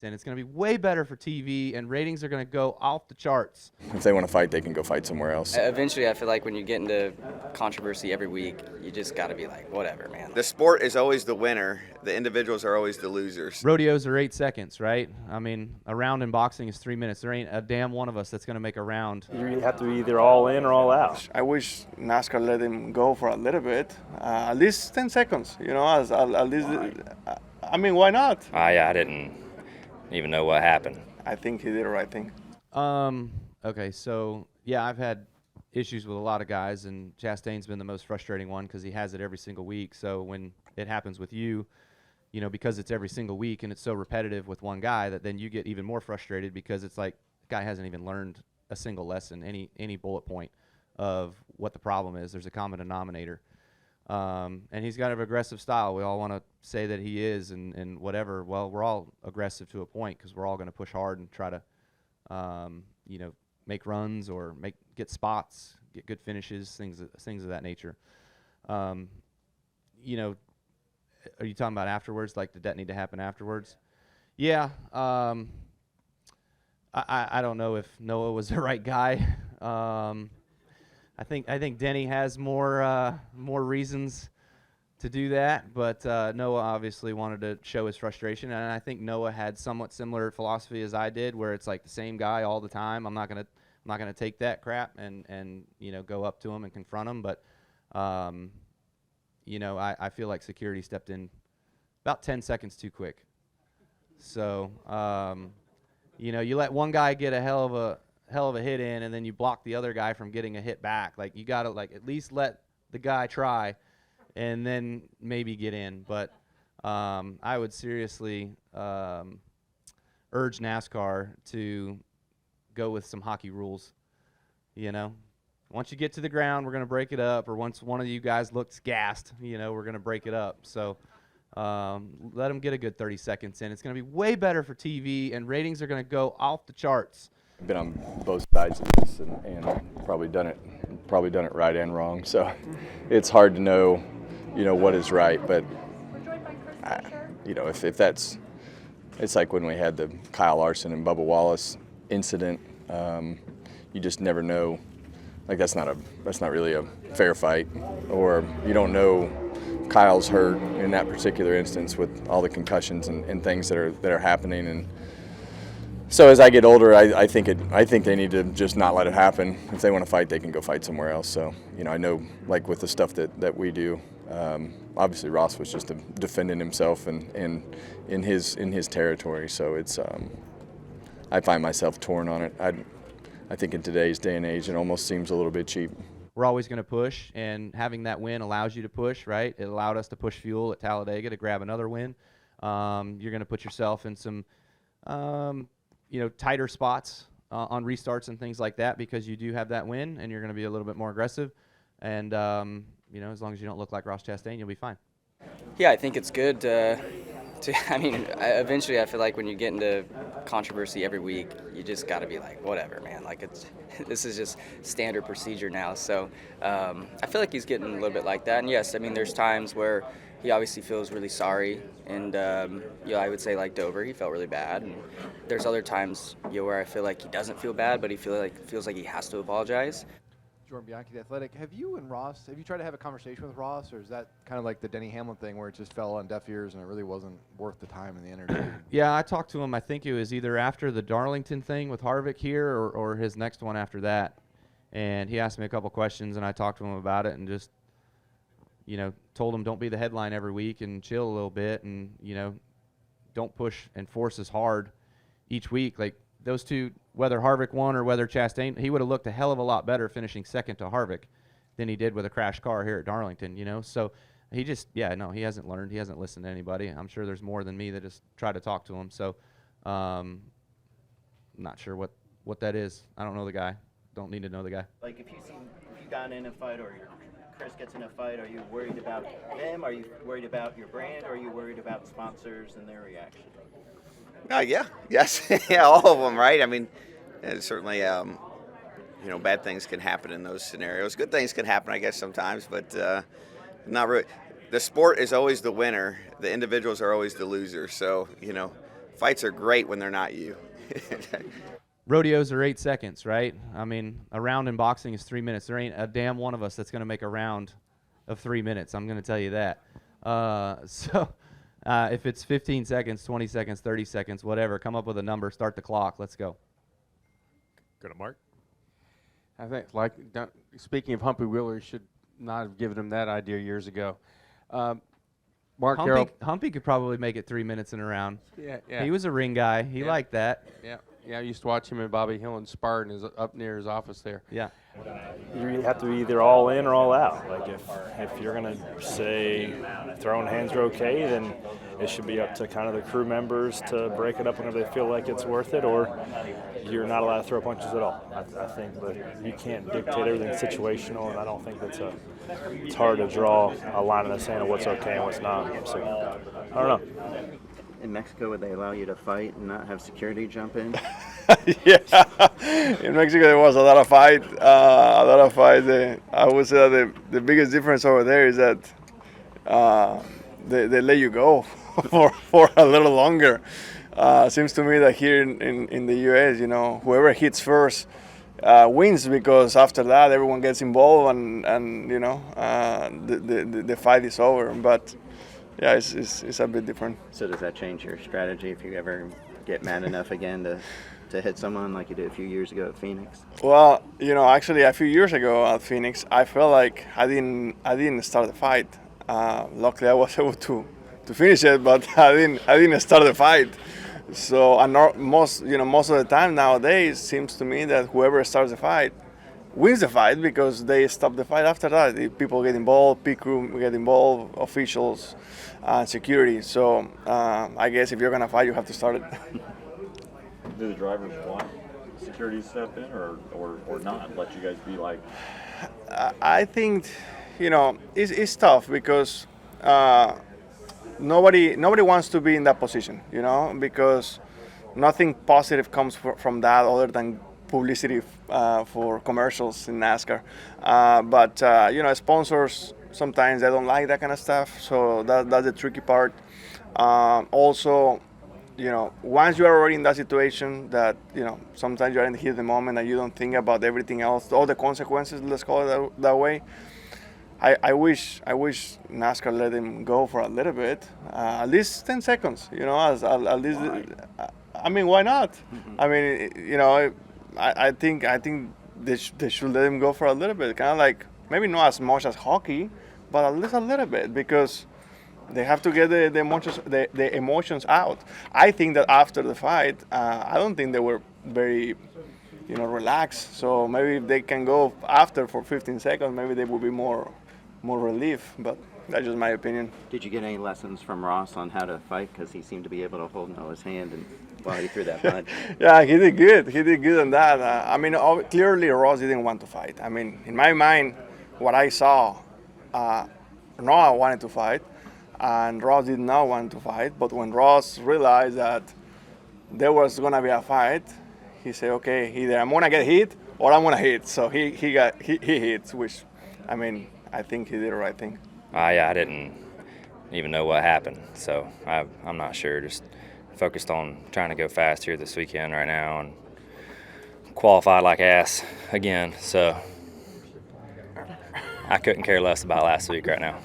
and it's going to be way better for TV, and ratings are going to go off the charts. If they want to fight, they can go fight somewhere else. Eventually, I feel like when you get into controversy every week, you just got to be like, whatever, man. The sport is always the winner. The individuals are always the losers. Rodeos are 8 seconds, right? I mean, a round in boxing is 3 minutes. There ain't a damn one of us that's going to make a round. You have to be either all in or all out. I wish NASCAR let him go for a little bit, at least 10 seconds, at least, I mean, why not? I didn't even know what happened. I think he did the right thing. Okay, so, yeah, I've had issues with a lot of guys, and Chastain's been the most frustrating one because he has it every single week. So when it happens with you, because it's every single week and it's so repetitive with one guy, that then you get even more frustrated because it's like the guy hasn't even learned a single lesson, any bullet point of what the problem is. There's a common denominator. And he's got an aggressive style. We all want to say that he is and whatever. Well, we're all aggressive to a point because we're all going to push hard and try to, make runs or get spots, get good finishes, things of that nature. Are you talking about afterwards? Like, did that need to happen afterwards? Yeah. I don't know if Noah was the right guy. I think Denny has more reasons to do that, but Noah obviously wanted to show his frustration, and I think Noah had somewhat similar philosophy as I did, where it's like the same guy all the time. I'm not gonna take that crap and go up to him and confront him, but I feel like security stepped in about 10 seconds too quick. So you let one guy get a hell of a hit in, and then you block the other guy from getting a hit back. Like, you got to at least let the guy try and then maybe get in. But I would seriously urge NASCAR to go with some hockey rules. Once you get to the ground, we're going to break it up, or once one of you guys looks gassed, we're going to break it up. So let them get a good 30 seconds in. It's going to be way better for TV, and ratings are going to go off the charts. I've been on both sides of this and probably done it right and wrong. So it's hard to know, what is right. But if that's, it's like when we had the Kyle Larson and Bubba Wallace incident. You just never know. Like, that's not really a fair fight, or you don't know Kyle's hurt in that particular instance with all the concussions and things that are happening. And so as I get older, I think they need to just not let it happen. If they want to fight, they can go fight somewhere else. So I know, like with the stuff that we do, obviously Ross was just defending himself and in his territory. So it's I find myself torn on it. I think in today's day and age, it almost seems a little bit cheap. We're always going to push, and having that win allows you to push, right? It allowed us to push fuel at Talladega to grab another win. You're going to put yourself in some, tighter spots on restarts and things like that because you do have that win, and you're going to be a little bit more aggressive. And, as long as you don't look like Ross Chastain, you'll be fine. Yeah, I think it's good eventually I feel like when you get into controversy every week, you just got to be like, whatever, man. Like, this is just standard procedure now. So I feel like he's getting a little bit like that. And yes, there's times where he obviously feels really sorry. And, I would say like Dover, he felt really bad. And there's other times, where I feel like he doesn't feel bad, but he feels like he has to apologize. Jordan Bianchi, The Athletic. Have you tried to have a conversation with Ross, or is that kind of like the Denny Hamlin thing where it just fell on deaf ears and it really wasn't worth the time and the energy? Yeah, I talked to him. I think it was either after the Darlington thing with Harvick here or his next one after that. And he asked me a couple questions, and I talked to him about it and just, told him don't be the headline every week and chill a little bit and, don't push and force as hard each week. Like, those two, whether Harvick won or whether Chastain, he would have looked a hell of a lot better finishing second to Harvick than he did with a crashed car here at Darlington, So he just, he hasn't learned. He hasn't listened to anybody. I'm sure there's more than me that just try to talk to him. So not sure what that is. I don't know the guy. Don't need to know the guy. Like, if you got in a fight or Chris gets in a fight, are you worried about them? Are you worried about your brand? Or are you worried about sponsors and their reaction? Yes, yeah, all of them, right? Certainly, bad things can happen in those scenarios. Good things can happen, I guess, sometimes, but not really. The sport is always the winner. The individuals are always the losers. So, Fights are great when they're not you. Rodeos are 8 seconds, right? I mean, a round in boxing is 3 minutes. There ain't a damn one of us that's going to make a round of 3 minutes. I'm going to tell you that. If it's 15 seconds, 20 seconds, 30 seconds, whatever, come up with a number, start the clock. Let's go. Go to Mark. I think, speaking of Humpy Wheeler, you should not have given him that idea years ago. Mark Humpy could probably make it 3 minutes in a round. Yeah. He was a ring guy. He liked that. Yeah, I used to watch him and Bobby Hillin spar up near his office there. Yeah. You have to be either all in or all out. Like if you're going to say throwing hands are okay, then it should be up to kind of the crew members to break it up whenever they feel like it's worth it, or you're not allowed to throw punches at all. I think that you can't dictate everything situational, and I don't think it's hard to draw a line in the sand of what's okay and what's not. So I don't know. In Mexico, would they allow you to fight and not have security jump in? Yeah, in Mexico there was a lot of fight. I would say that the biggest difference over there is that they let you go for a little longer. Seems to me that here in the U.S., whoever hits first wins, because after that everyone gets involved and the fight is over. But yeah, it's a bit different. So does that change your strategy if you ever get mad enough again to hit someone like you did a few years ago at Phoenix? Well, actually a few years ago at Phoenix, I felt like I didn't start the fight. Luckily, I was able to finish it, but I didn't start the fight. So most of the time nowadays, seems to me that whoever starts the fight wins the fight, because they stop the fight after that. The people get involved, pit crew get involved, officials, security. So I guess if you're gonna fight, you have to start it. Do the drivers want security to step in or not? Let you guys be like? I think, it's tough because nobody wants to be in that position, because nothing positive comes from that other than publicity for commercials in NASCAR. But sponsors, sometimes they don't like that kind of stuff, so that's the tricky part. Also, once you are already in that situation, that sometimes you're in the heat of the moment and you don't think about everything else, all the consequences, let's call it that way. I wish NASCAR let him go for a little bit, at least 10 seconds. At least. I mean, why not? I mean, I think they should let him go for a little bit, kind of like maybe not as much as hockey, but at least a little bit, because they have to get the emotions out. I think that after the fight, I don't think they were very, relaxed. So maybe if they can go after for 15 seconds, maybe they will be more relief. But that's just my opinion. Did you get any lessons from Ross on how to fight? Because he seemed to be able to hold Noah's hand and while he threw that punch. Yeah, he did good. He did good on that. Clearly Ross didn't want to fight. I mean, in my mind, what I saw, Noah wanted to fight, and Ross did not want to fight. But when Ross realized that there was gonna be a fight, he said, "Okay, either I'm gonna get hit or I'm gonna hit." So he hit, which, I think he did the right thing. I didn't even know what happened, so I'm not sure. Just focused on trying to go fast here this weekend right now and qualified like ass again. So I couldn't care less about last week right now.